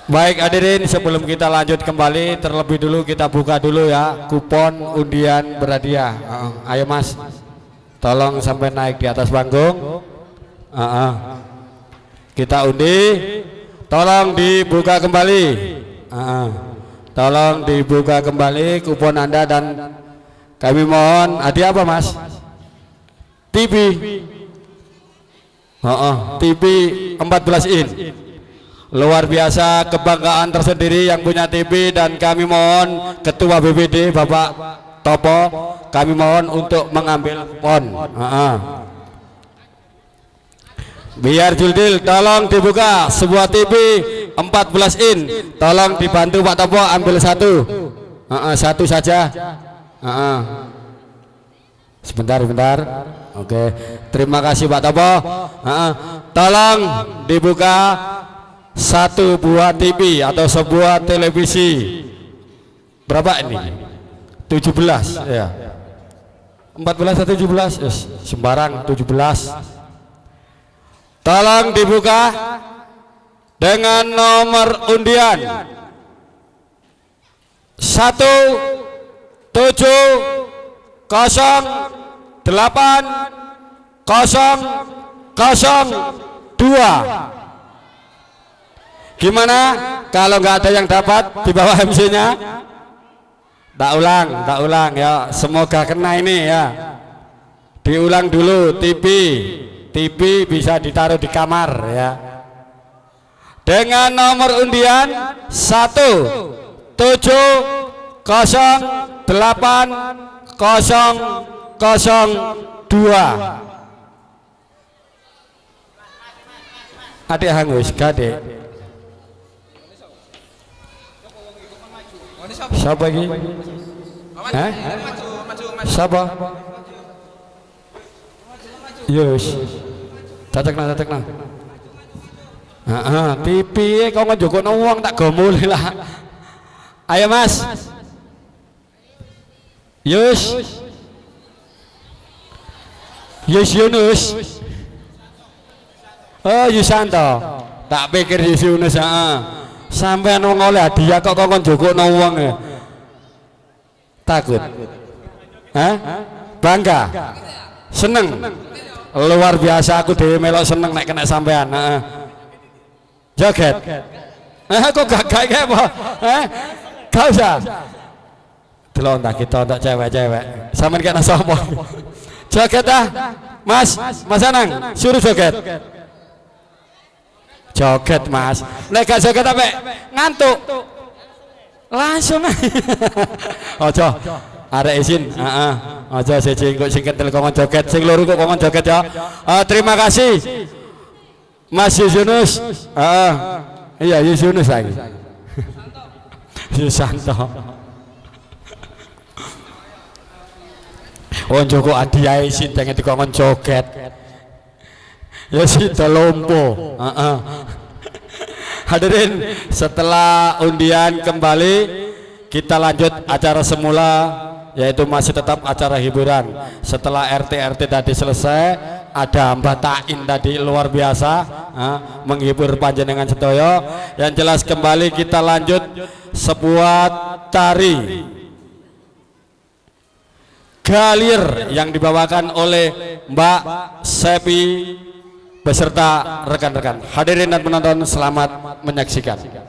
Baik hadirin, sebelum kita lanjut kembali terlebih dulu kita buka dulu ya kupon undian berhadiah. Ayo Mas, tolong sampai naik di atas panggung. Kita undi, tolong dibuka kembali. Tolong dibuka kembali kupon Anda dan kami mohon hadiah apa Mas? TV. TV 14 in. Luar biasa, kebanggaan tersendiri yang punya TV, dan kami mohon Ketua BPD Bapak Topo, kami mohon untuk mengambil kupon. Biar Juldil, tolong dibuka sebuah TV 14 in, tolong dibantu Pak Topo ambil satu. Satu saja. Sebentar. Oke, terima kasih Pak Topo. Tolong dibuka satu buah TV atau sebuah televisi. Berapa ini? 17 ya. 14 atau 17? Yes, sembarang 17. Tolong dibuka dengan nomor undian 17080002. Gimana kalau nggak ada yang dapat di bawah MC-nya? Tak ulang ya. Semoga kena ini ya. Diulang dulu. TV bisa ditaruh di kamar ya. Dengan nomor undian 17080002. Adik hangus gadek. Siapa lagi? Siapa? Yes. Tatekna. TV kau ngejokno wong tak gomuli lah. Ayo Mas. Yes Yunus. Oh Yusanto. Tak pikir Yunus. Sampai nong oleh hadiah kok kon jokno wong ya. Takut. Bangga. Seneng. Luar biasa, aku dhewe melok seneng nek kena sampean. Joget. Kok gak kayak apa? Gak usah. Delok kita untuk cewek-cewek. Sampeyan kena sapa? Joget dah. Mas Anang, suruh joget. Joget Mas, nek gak joget apa ngantuk langsung ojo arek izin ojo siji kok sing ketel kok joget, sing loro kok kok joget ya. Terima kasih Mas Yunus. Iya Yunus lagi Yusanto. Joko adiae sing tengen dikon joget ya sida lompo. Hadirin, setelah undian kembali kita lanjut acara semula, yaitu masih tetap acara hiburan. Setelah RT tadi selesai, ada Mbak Tain tadi luar biasa menghibur panjenengan sedoyo. Yang jelas kembali kita lanjut sebuah tari galir yang dibawakan oleh Mbak Sepi beserta rekan-rekan. Hadirin dan penonton, selamat menyaksikan.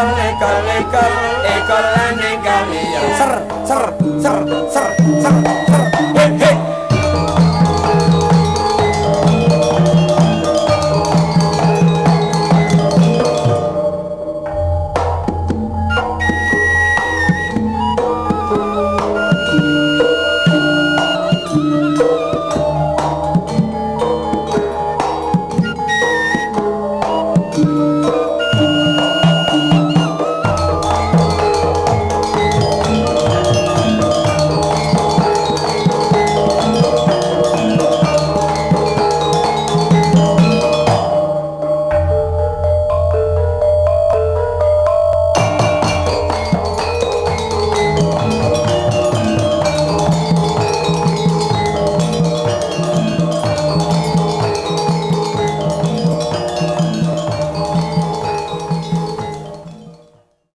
ekol lan ekal ya ser ser ser ser ser ser